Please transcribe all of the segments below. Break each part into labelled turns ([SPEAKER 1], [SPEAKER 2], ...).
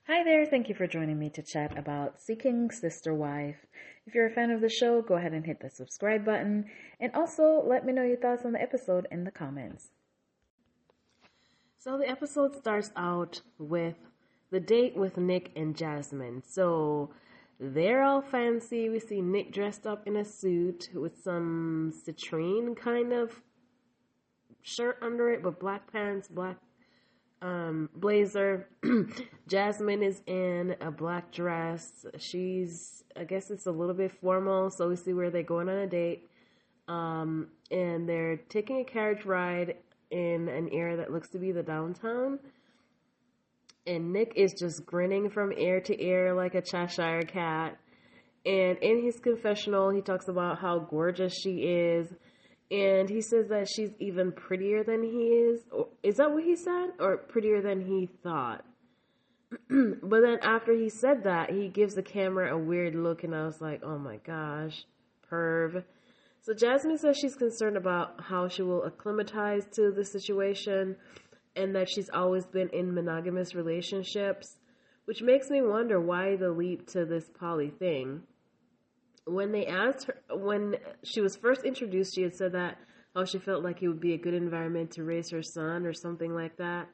[SPEAKER 1] Hi there, thank you for joining me to chat about Seeking Sister Wife. If you're a fan of the show, go ahead and hit the subscribe button, and also let me know your thoughts on the episode in the comments.
[SPEAKER 2] So the episode starts out with the date with Nick and Jasmine. So they're all fancy. We see Nick dressed up in a suit with some citrine kind of shirt under it, but black pants, black blazer. Jasmine is in a black dress. I guess it's a little bit formal, so we see where they're going on a date. And they're taking a carriage ride in an area that looks to be the downtown. And Nick is just grinning from ear to ear like a Cheshire cat. And in his confessional, he talks about how gorgeous she is. And he says that she's even prettier than he is. Is that what he said? Or prettier than he thought? But then after he said that, he gives the camera a weird look. And I was like, oh my gosh, perv. So Jasmine says she's concerned about how she will acclimatize to the situation and that she's always been in monogamous relationships, which makes me wonder why the leap to this poly thing. When they asked her, when she was first introduced, she had said that how she felt like it would be a good environment to raise her son or something like that.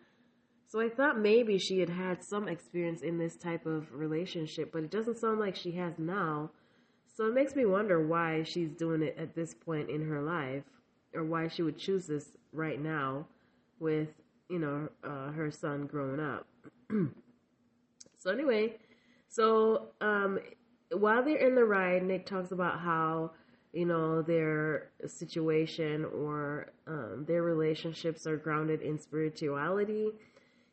[SPEAKER 2] So I thought maybe she had had some experience in this type of relationship, but it doesn't sound like she has now. So it makes me wonder why she's doing it at this point in her life, or why she would choose this right now with, her son growing up. So anyway, while they're in the ride, Nick talks about how, their situation or their relationships are grounded in spirituality.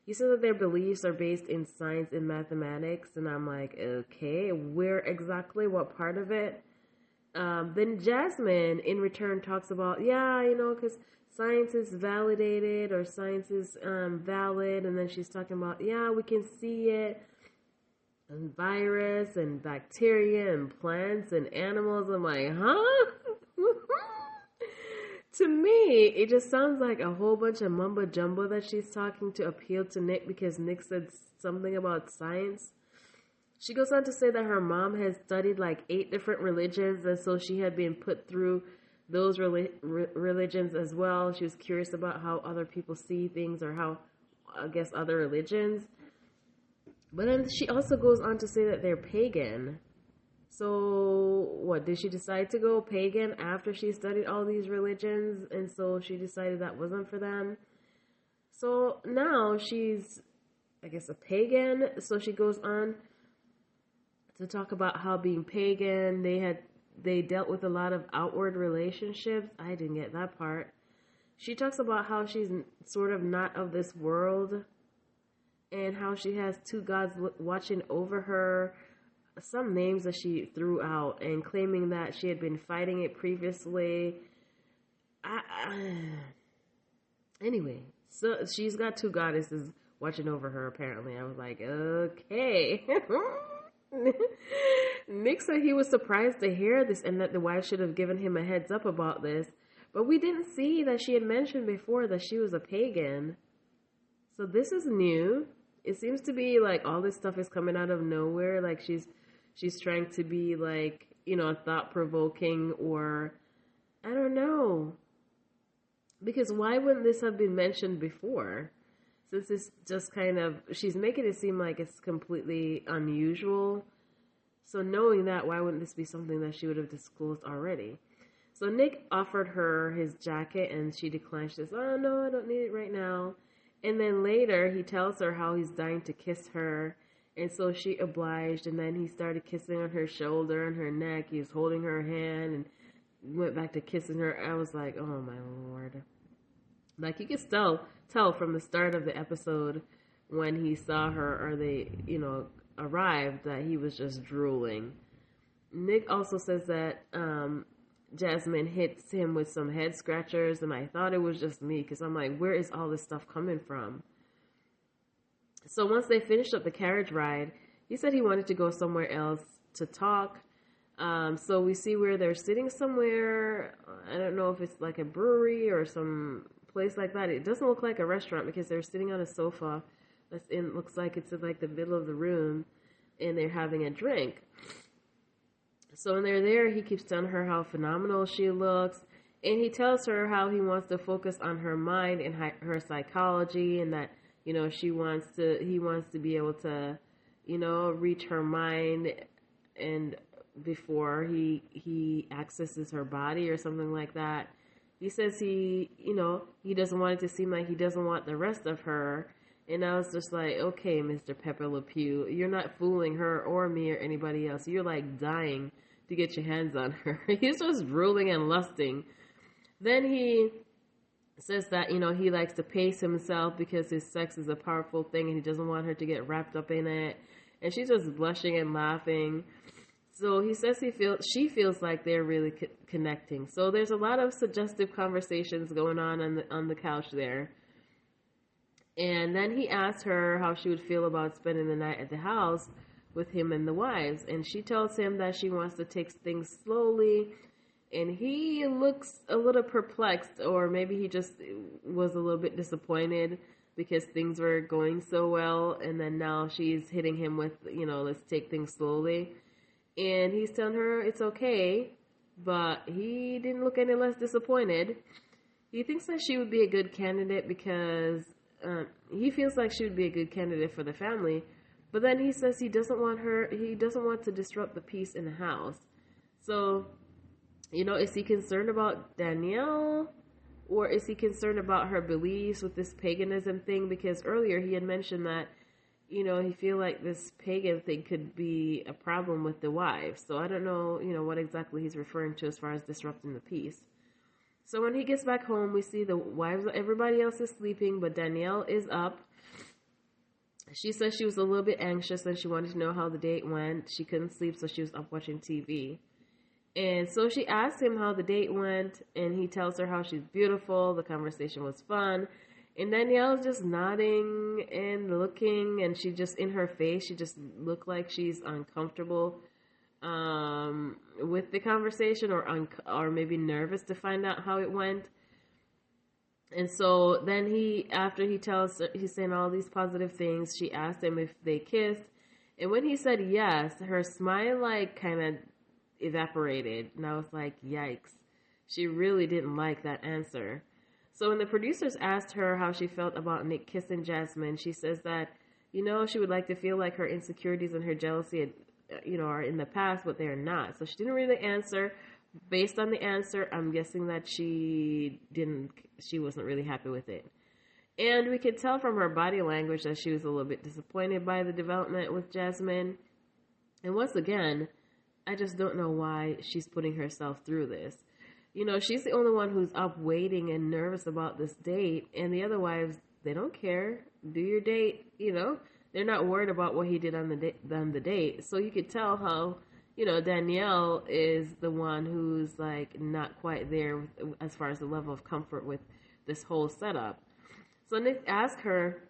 [SPEAKER 2] He said that their beliefs are based in science and mathematics, and I'm like, okay, where exactly? What part of it? Then Jasmine, in return, talks about, because science is validated or science is valid, and then she's talking about, we can see it, and virus and bacteria and plants and animals. I'm like, huh? To me, it just sounds like a whole bunch of mumbo jumbo that she's talking to appeal to Nick because Nick said something about science. She goes on to say that her mom has studied like 8 different religions, and so she had been put through those religions as well. She was curious about how other people see things or how, I guess, other religions. But then she also goes on to say that they're pagan. So, what, did she decide to go pagan after she studied all these religions, and so she decided that wasn't for them? So now she's, I guess, a pagan. So she goes on to talk about how being pagan, they dealt with a lot of outward relationships. I didn't get that part. She talks about how she's sort of not of this world, and how she has 2 gods watching over her. Some names that she threw out and claiming that she had been fighting it previously. Anyway, so she's got 2 goddesses watching over her, apparently. I was like, okay. Nick said he was surprised to hear this and that the wife should have given him a heads up about this. But we didn't see that she had mentioned before that she was a pagan. So this is new. It seems to be like all this stuff is coming out of nowhere. Like she's trying to be like, thought-provoking, or I don't know. Because why wouldn't this have been mentioned before? Since it's just kind of, she's making it seem like it's completely unusual. So knowing that, why wouldn't this be something that she would have disclosed already? So Nick offered her his jacket and she declined. She says, oh no, I don't need it right now. And then later he tells her how he's dying to kiss her. And so she obliged, and then he started kissing on her shoulder and her neck. He was holding her hand and went back to kissing her. I was like, oh my Lord. Like, you could tell from the start of the episode when he saw her, or they, arrived, that he was just drooling. Nick also says that Jasmine hits him with some head scratchers, and I thought it was just me, because I'm like, where is all this stuff coming from? So once they finished up the carriage ride, he said he wanted to go somewhere else to talk. So we see where they're sitting somewhere. I don't know if it's like a brewery or some place like that. It doesn't look like a restaurant because they're sitting on a sofa looks like it's in like the middle of the room, and they're having a drink. So when they're there, he keeps telling her how phenomenal she looks, and he tells her how he wants to focus on her mind and her psychology, and that, you know, he wants to be able to, you know, reach her mind and before he accesses her body or something like that. He says he doesn't want it to seem like he doesn't want the rest of her. And I was just like, okay, Mr. Pepper Le Pew, you're not fooling her or me or anybody else. You're like dying to get your hands on her. He's just drooling and lusting. Then he says that, you know, he likes to pace himself because his sex is a powerful thing and he doesn't want her to get wrapped up in it. And she's just blushing and laughing. So he says she feels like they're really connecting. So there's a lot of suggestive conversations going on the couch there. And then he asks her how she would feel about spending the night at the house with him and the wives. And she tells him that she wants to take things slowly. And he looks a little perplexed, or maybe he just was a little bit disappointed because things were going so well. And then now she's hitting him with, you know, let's take things slowly. And he's telling her it's okay, but he didn't look any less disappointed. He thinks that she would be a good candidate because he feels like she would be a good candidate for the family. But then he says he doesn't want to disrupt the peace in the house. So, you know, is he concerned about Danielle, or is he concerned about her beliefs with this paganism thing? Because earlier he had mentioned that, you know, he feel like this pagan thing could be a problem with the wives. So I don't know, you know, what exactly he's referring to as far as disrupting the peace. So when he gets back home, we see the wives, everybody else is sleeping, but Danielle is up. She says she was a little bit anxious and she wanted to know how the date went. She couldn't sleep, so she was up watching TV. And so she asked him how the date went, and he tells her how she's beautiful, the conversation was fun. And Danielle's just nodding and looking, and she just, in her face, she just looked like she's uncomfortable with the conversation, or maybe nervous to find out how it went. And so then after he's saying all these positive things, she asked him if they kissed. And when he said yes, her smile like kind of evaporated. And I was like, yikes. She really didn't like that answer. So when the producers asked her how she felt about Nick kissing Jasmine, she says that, you know, she would like to feel like her insecurities and her jealousy, you know, are in the past, but they're not. So she didn't really answer. Based on the answer, I'm guessing that she wasn't really happy with it. And we could tell from her body language that she was a little bit disappointed by the development with Jasmine. And once again, I just don't know why she's putting herself through this. You know, she's the only one who's up waiting and nervous about this date. And the other wives, they don't care. Do your date, you know. They're not worried about what he did on the date. So you could tell how, you know, Danielle is the one who's like not quite there as far as the level of comfort with this whole setup. So Nick asked her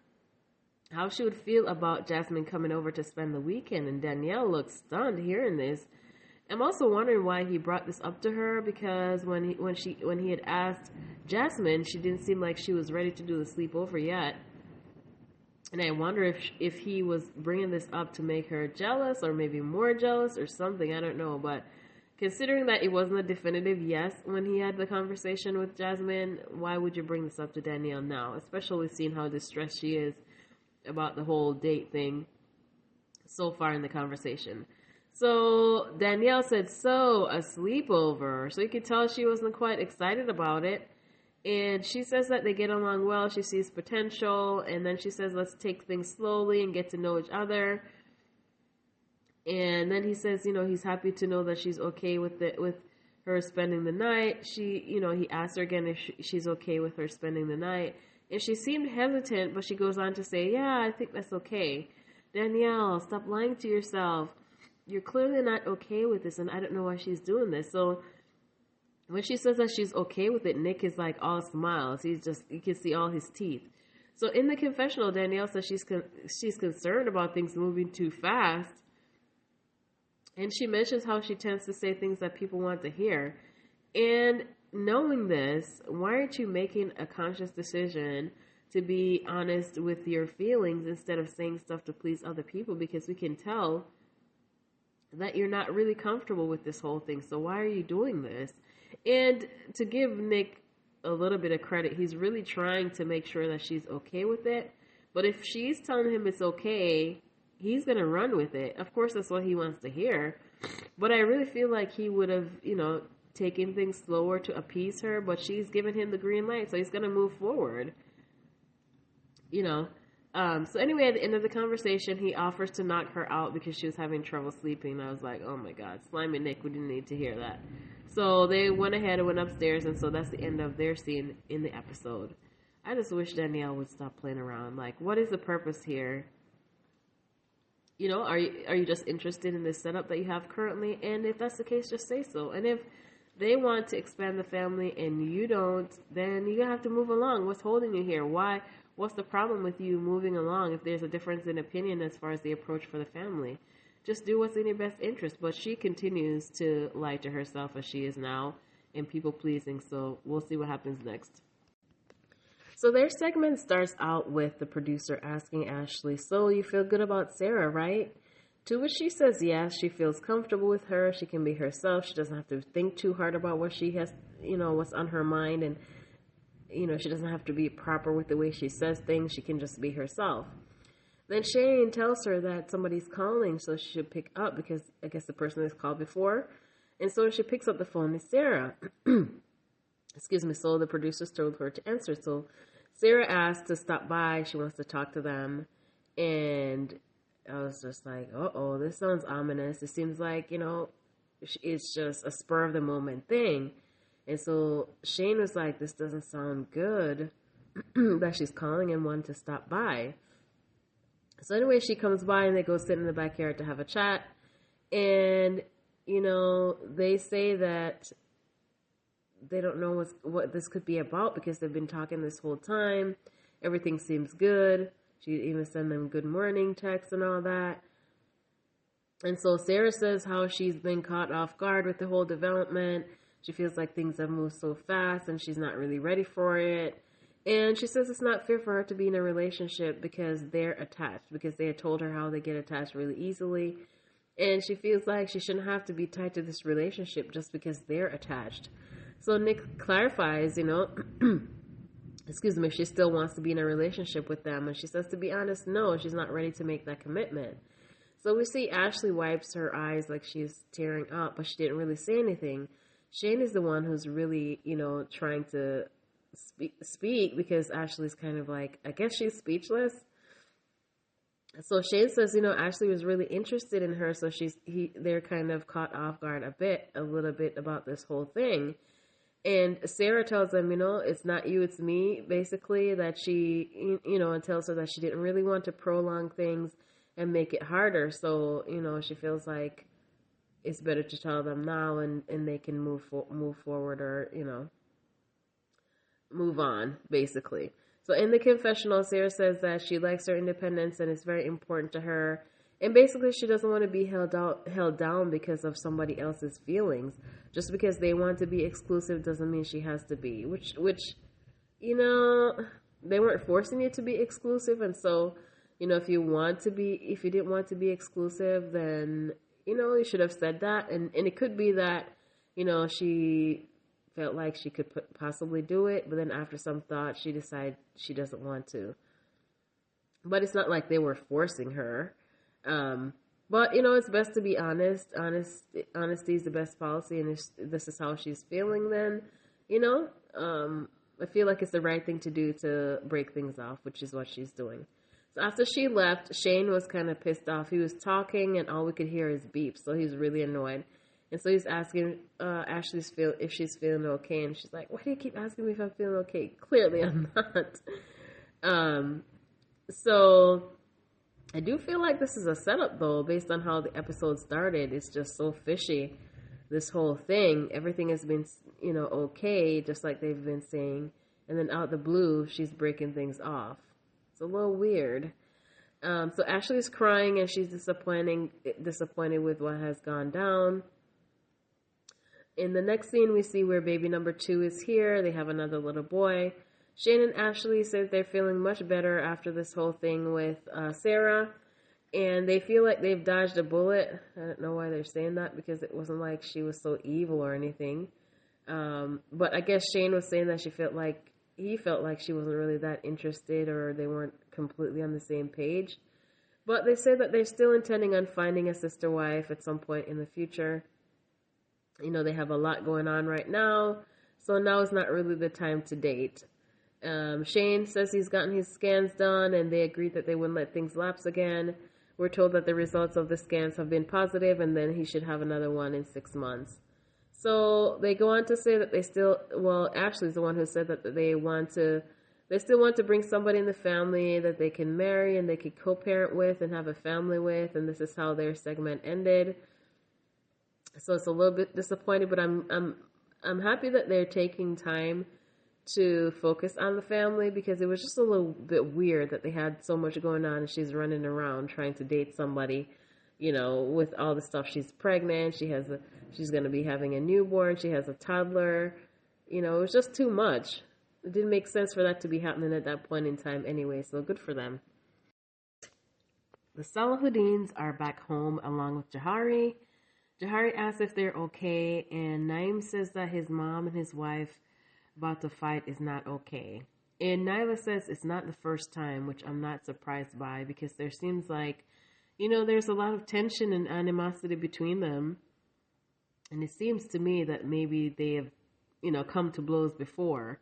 [SPEAKER 2] how she would feel about Jasmine coming over to spend the weekend, and Danielle looked stunned hearing this. I'm also wondering why he brought this up to her, because when he had asked Jasmine, she didn't seem like she was ready to do the sleepover yet. And I wonder if he was bringing this up to make her jealous, or maybe more jealous or something. I don't know. But considering that it wasn't a definitive yes when he had the conversation with Jasmine, why would you bring this up to Danielle now? Especially seeing how distressed she is about the whole date thing so far in the conversation. So Danielle said, so a sleepover. So you could tell she wasn't quite excited about it. And she says that they get along well. She sees potential. And then she says, let's take things slowly and get to know each other. And then he says, you know, he's happy to know that she's okay with her spending the night. He asked her again if she's okay with her spending the night. And she seemed hesitant, but she goes on to say, yeah, I think that's okay. Danielle, stop lying to yourself. You're clearly not okay with this, and I don't know why she's doing this. So when she says that she's okay with it, Nick is like all smiles. You can see all his teeth. So in the confessional, Danielle says she's concerned about things moving too fast. And she mentions how she tends to say things that people want to hear. And knowing this, why aren't you making a conscious decision to be honest with your feelings instead of saying stuff to please other people, because we can tell that you're not really comfortable with this whole thing. So why are you doing this? And to give Nick a little bit of credit, he's really trying to make sure that she's okay with it. But if she's telling him it's okay, he's going to run with it. Of course, that's what he wants to hear. But I really feel like he would have, taken things slower to appease her. But she's given him the green light, so he's going to move forward. So anyway, at the end of the conversation, he offers to knock her out because she was having trouble sleeping. And I was like, oh my God, Slimy Nick, we didn't need to hear that. So they went ahead and went upstairs, and so that's the end of their scene in the episode. I just wish Danielle would stop playing around. Like, what is the purpose here? Are you just interested in this setup that you have currently? And if that's the case, just say so. And if they want to expand the family and you don't, then you're going to have to move along. What's holding you here? Why? What's the problem with you moving along if there's a difference in opinion as far as the approach for the family? Just do what's in your best interest. But she continues to lie to herself as she is now and people-pleasing. So we'll see what happens next. So their segment starts out with the producer asking Ashley, so you feel good about Sarah, right? To which she says yes, she feels comfortable with her. She can be herself. She doesn't have to think too hard about what she has, what's on her mind. And, she doesn't have to be proper with the way she says things. She can just be herself. Then Shane tells her that somebody's calling, so she should pick up because I guess the person has called before. And so she picks up the phone. It's Sarah. Excuse me. So the producers told her to answer. So Sarah asked to stop by. She wants to talk to them. And I was just like, uh-oh, this sounds ominous. It seems like, it's just a spur of the moment thing. And so Shane was like, this doesn't sound good that she's calling and wanting to stop by. So anyway, she comes by and they go sit in the backyard to have a chat. And, they say that they don't know what this could be about because they've been talking this whole time. Everything seems good. She even sent them good morning texts and all that. And so Sarah says how she's been caught off guard with the whole development. She feels like things have moved so fast and she's not really ready for it. And she says it's not fair for her to be in a relationship because they're attached, because they had told her how they get attached really easily. And she feels like she shouldn't have to be tied to this relationship just because they're attached. So Nick clarifies, excuse me, if she still wants to be in a relationship with them. And she says, to be honest, no, she's not ready to make that commitment. So we see Ashley wipes her eyes like she's tearing up, but she didn't really say anything. Shane is the one who's really, trying to speak because Ashley's kind of like, I guess she's speechless. So Shane says, Ashley was really interested in her. So they're kind of caught off guard a little bit about this whole thing. And Sarah tells them, it's not you, it's me, basically, that she, and tells her that she didn't really want to prolong things and make it harder. So, she feels like it's better to tell them now and they can move forward or, move on, basically. So in the confessional, Sarah says that she likes her independence and it's very important to her. And basically, she doesn't want to be held down because of somebody else's feelings. Just because they want to be exclusive doesn't mean she has to be. Which they weren't forcing you to be exclusive. And so, if you didn't want to be exclusive, then, you should have said that. And it could be that, she felt like she could possibly do it. But then after some thought, she decided she doesn't want to. But it's not like they were forcing her. But, it's best to be honest. Honesty is the best policy, and if this is how she's feeling, then, I feel like it's the right thing to do to break things off, which is what she's doing. So after she left, Shane was kind of pissed off. He was talking, and all we could hear is beeps, so he was really annoyed. And so he's asking Ashley if she's feeling okay, and she's like, why do you keep asking me if I'm feeling okay? Clearly I'm not. So I do feel like this is a setup, though, based on how the episode started. It's just so fishy, this whole thing. Everything has been, okay, just like they've been saying. And then out the blue, she's breaking things off. It's a little weird. So Ashley's crying, and she's disappointed with what has gone down. In the next scene, we see where baby number 2 is here. They have another little boy. Shane and Ashley said they're feeling much better after this whole thing with Sarah, and they feel like they've dodged a bullet. I don't know why they're saying that, because it wasn't like she was so evil or anything. But I guess Shane was saying that he felt like she wasn't really that interested, or they weren't completely on the same page. But they say that they're still intending on finding a sister wife at some point in the future. You know, they have a lot going on right now, so now is not really the time to date. Shane says he's gotten his scans done, and they agreed that they wouldn't let things lapse again. We're told that the results of the scans have been positive, and then he should have another one in 6 months. So they go on to say that they still, well, Ashley's the one who said that they still want to bring somebody in the family that they can marry and they can co-parent with and have a family with, and this is how their segment ended. So it's a little bit disappointing, but I'm happy that they're taking time to focus on the family, because it was just a little bit weird that they had so much going on and she's running around trying to date somebody, you know, with all the stuff. She's pregnant, she's going to be having a newborn, she has a toddler. You know, it was just too much. It didn't make sense for that to be happening at that point in time anyway, so good for them. The Salahuddins are back home along with Jahari. Jahari asks if they're okay, and Naim says that his mom and his wife about to fight is not okay. And Nyla says it's not the first time, which I'm not surprised by, because there seems like, you know, there's a lot of tension and animosity between them. And it seems to me that maybe they have, you know, come to blows before.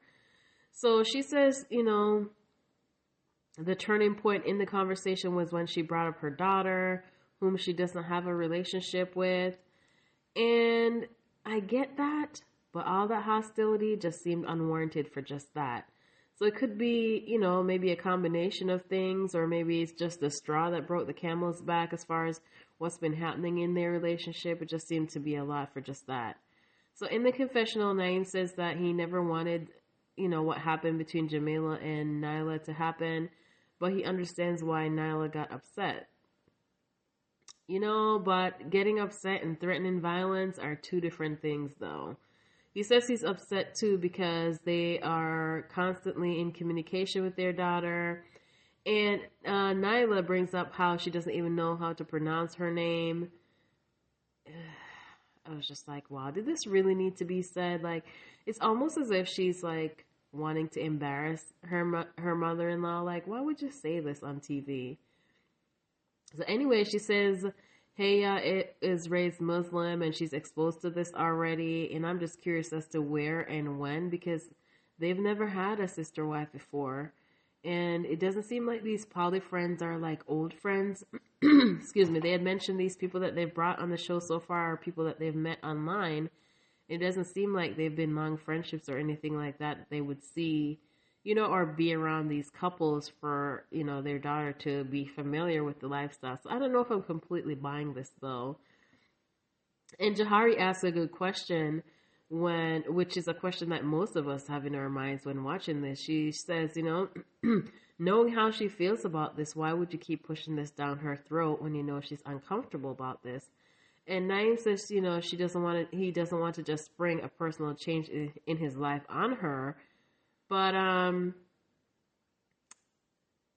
[SPEAKER 2] So she says, you know, the turning point in the conversation was when she brought up her daughter, whom she doesn't have a relationship with. And I get that, but all that hostility just seemed unwarranted for just that. So it could be, you know, maybe a combination of things, or maybe it's just the straw that broke the camel's back as far as what's been happening in their relationship. It just seemed to be a lot for just that. So in the confessional, Naim says that he never wanted, you know, what happened between Jamila and Nyla to happen, but he understands why Nyla got upset. You know, but getting upset and threatening violence are two different things, though. He says he's upset, too, because they are constantly in communication with their daughter. And Nyla brings up how she doesn't even know how to pronounce her name. I was just like, wow, did this really need to be said? Like, it's almost as if she's, like, wanting to embarrass her mother-in-law. Like, why would you say this on TV? So anyway, she says Heya is raised Muslim and she's exposed to this already. And I'm just curious as to where and when, because they've never had a sister wife before. And it doesn't seem like these poly friends are like old friends. Excuse me. They had mentioned these people that they've brought on the show so far are people that they've met online. It doesn't seem like they've been long friendships or anything like that they would see, you know, or be around these couples for, you know, their daughter to be familiar with the lifestyle. So I don't know if I'm completely buying this, though. And Jahari asks a good question, which is a question that most of us have in our minds when watching this. She says, you know, knowing how she feels about this, why would you keep pushing this down her throat when you know she's uncomfortable about this? And Naim says, you know, he doesn't want to just spring a personal change in his life on her. But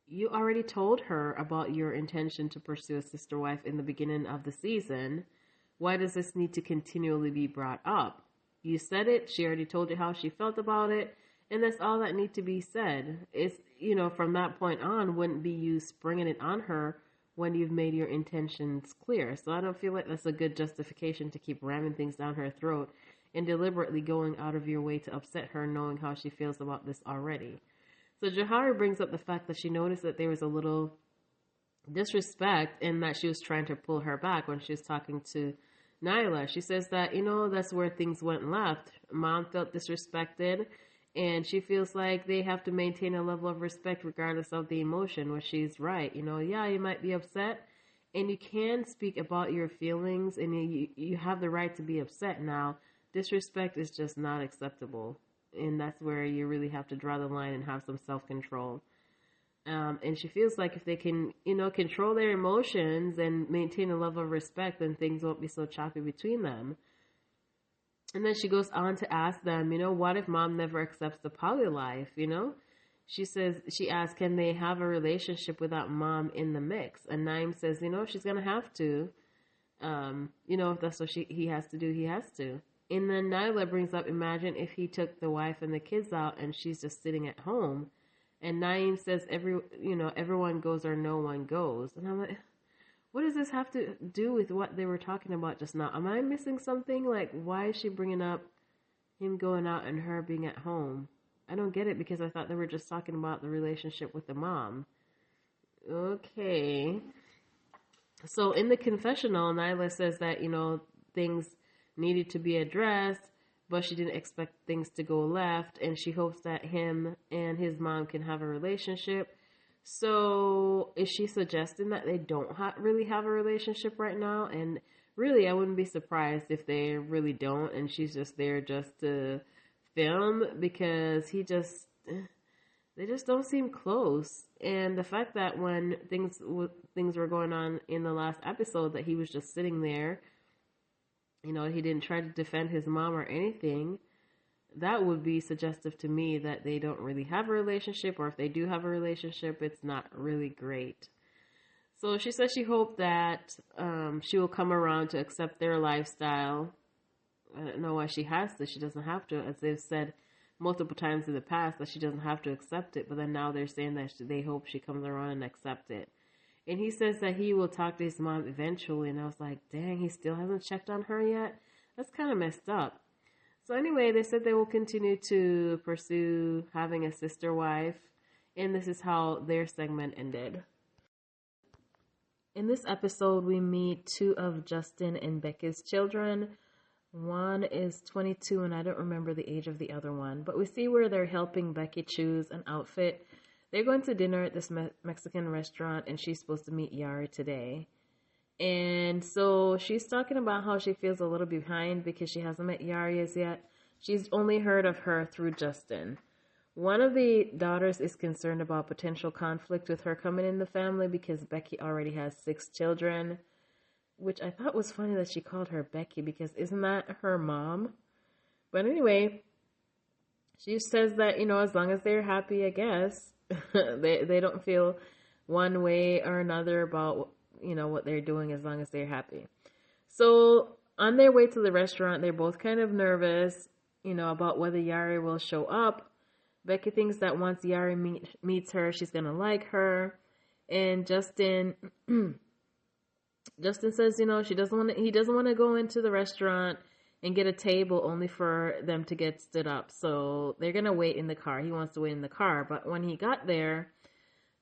[SPEAKER 2] you already told her about your intention to pursue a sister wife in the beginning of the season. Why does this need to continually be brought up? You said it. She already told you how she felt about it. And that's all that needs to be said. It's, you know, from that point on, wouldn't be you springing it on her when you've made your intentions clear. So I don't feel like that's a good justification to keep ramming things down her throat and deliberately going out of your way to upset her, knowing how she feels about this already. So Jahari brings up the fact that she noticed that there was a little disrespect and that she was trying to pull her back when she was talking to Nyla. She says that, you know, that's where things went left. Mom felt disrespected, and she feels like they have to maintain a level of respect regardless of the emotion, which she's right. You know, yeah, you might be upset, and you can speak about your feelings, and you have the right to be upset. Now, disrespect is just not acceptable, and that's where you really have to draw the line and have some self-control. And she feels like if they can, you know, control their emotions and maintain a level of respect, then things won't be so choppy between them. And then she goes on to ask them, you know, what if mom never accepts the poly life, you know? she asked, can they have a relationship without mom in the mix? And Naeem says, she's going to have to. If that's what he has to do, he has to. And then Nyla brings up, imagine if he took the wife and the kids out and she's just sitting at home. And Naeem says, everyone goes or no one goes. And I'm like, what does this have to do with what they were talking about just now? Am I missing something? Like, why is she bringing up him going out and her being at home? I don't get it, because I thought they were just talking about the relationship with the mom. Okay. So in the confessional, Nyla says that, things needed to be addressed, but she didn't expect things to go left, and she hopes that him and his mom can have a relationship. So is she suggesting that they don't really have a relationship right now? And really, I wouldn't be surprised if they really don't, and she's just there just to film, because they just don't seem close. And the fact that when things were going on in the last episode, that he was just sitting there, he didn't try to defend his mom or anything, that would be suggestive to me that they don't really have a relationship, or if they do have a relationship, it's not really great. So she says she hoped that she will come around to accept their lifestyle. I don't know why she has to. She doesn't have to, as they've said multiple times in the past, that she doesn't have to accept it. But then now they're saying that they hope she comes around and accept it. And he says that he will talk to his mom eventually. And I was like, dang, he still hasn't checked on her yet? That's kind of messed up. So anyway, they said they will continue to pursue having a sister wife. And this is how their segment ended. In this episode, we meet two of Justin and Becky's children. One is 22, and I don't remember the age of the other one. But we see where they're helping Becky choose an outfit. They're going to dinner at this Mexican restaurant, and she's supposed to meet Yari today. And so she's talking about how she feels a little behind because she hasn't met Yari as yet. She's only heard of her through Justin. One of the daughters is concerned about potential conflict with her coming in the family because Becky already has 6 children, which I thought was funny that she called her Becky, because isn't that her mom? But anyway, she says that, as long as they're happy, I guess, they don't feel one way or another about, what they're doing, as long as they're happy. So on their way to the restaurant, they're both kind of nervous, about whether Yari will show up. Becky thinks that once Yari meets her, she's going to like her. And Justin says, he doesn't want to go into the restaurant and get a table only for them to get stood up. So they're going to wait in the car. He wants to wait in the car. But when he got there,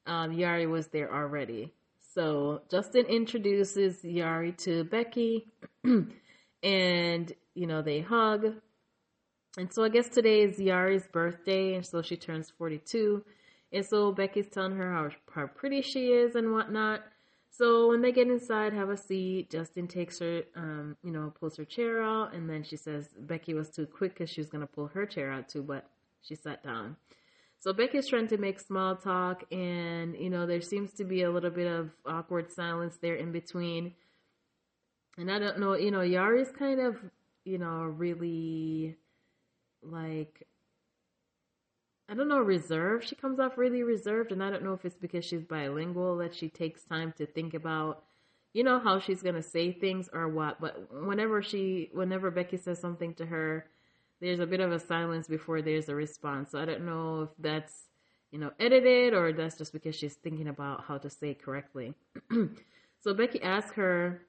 [SPEAKER 2] Yari was there already. So Justin introduces Yari to Becky and, they hug. And so I guess today is Yari's birthday, and so she turns 42. And so Becky's telling her how pretty she is and whatnot. So when they get inside, have a seat, Justin takes her, pulls her chair out, and then she says Becky was too quick because she was going to pull her chair out too, but she sat down. So Becky's trying to make small talk, and, there seems to be a little bit of awkward silence there in between. And I don't know, Yari's kind of, really, like, I don't know, reserved. She comes off really reserved, and I don't know if it's because she's bilingual that she takes time to think about, how she's going to say things or what. But whenever Becky says something to her, there's a bit of a silence before there's a response. So I don't know if that's, edited, or that's just because she's thinking about how to say it correctly. So Becky asks her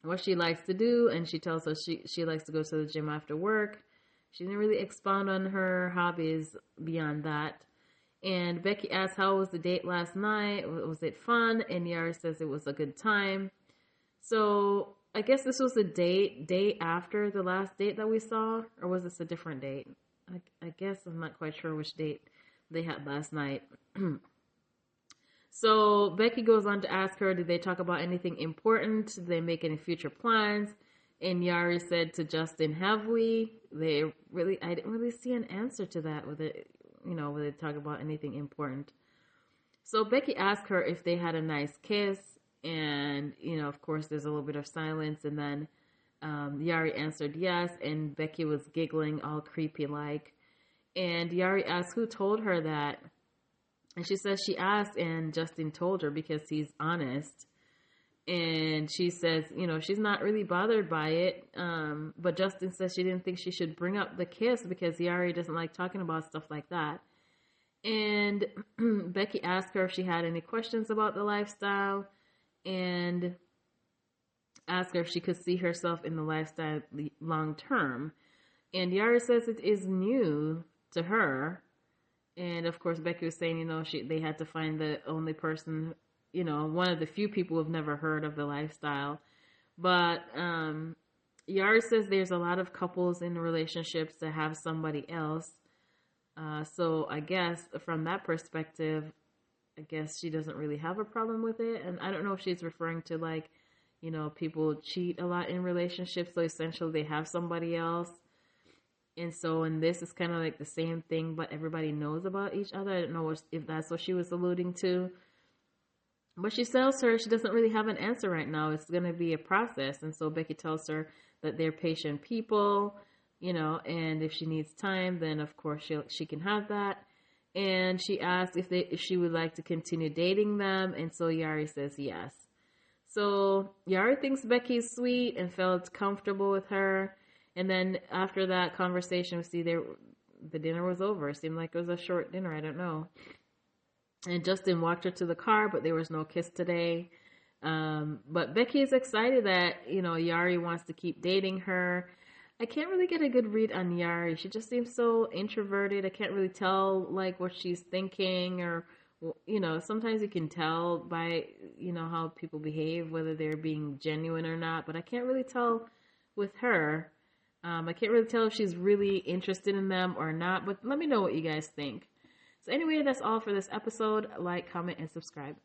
[SPEAKER 2] what she likes to do, and she tells us she likes to go to the gym after work. She didn't really expound on her hobbies beyond that. And Becky asks, how was the date last night? Was it fun? And Yara says it was a good time. So I guess this was the day after the last date that we saw, or was this a different date? I guess I'm not quite sure which date they had last night. So Becky goes on to ask her, did they talk about anything important? Did they make any future plans? And Yari said to Justin, have we? I didn't really see an answer to that, whether they talk about anything important. So Becky asked her if they had a nice kiss, and, of course, there's a little bit of silence, and then Yari answered yes, and Becky was giggling all creepy-like. And Yari asked who told her that, And she says she asked, and Justin told her because he's honest. And she says, you know, she's not really bothered by it. But Justin says she didn't think she should bring up the kiss because Yari doesn't like talking about stuff like that. And Becky asked her if she had any questions about the lifestyle and asked her if she could see herself in the lifestyle long term. And Yari says it is new to her. And of course, Becky was saying, you know, they had to find the only person, you know, one of the few people who've never heard of the lifestyle. But Yari says there's a lot of couples in relationships that have somebody else. So I guess from that perspective, I guess she doesn't really have a problem with it. And I don't know if she's referring to like, you know, people cheat a lot in relationships. So essentially they have somebody else. And so in this is kind of like the same thing, but everybody knows about each other. I don't know if that's what she was alluding to. But she tells her she doesn't really have an answer right now. It's going to be a process. And so Becky tells her that they're patient people, you know, and if she needs time, then of course she can have that. And she asked if she would like to continue dating them. And so Yari says yes. So Yari thinks Becky's sweet and felt comfortable with her. And then after that conversation, we see the dinner was over. It seemed like it was a short dinner. I don't know. And Justin walked her to the car, but there was no kiss today. But Becky is excited that, you know, Yari wants to keep dating her. I can't really get a good read on Yari. She just seems so introverted. I can't really tell, like, what she's thinking or, you know, sometimes you can tell by, you know, how people behave, whether they're being genuine or not. But I can't really tell with her. I can't really tell if she's really interested in them or not. But let me know what you guys think. So anyway, that's all for this episode. Like, comment, and subscribe.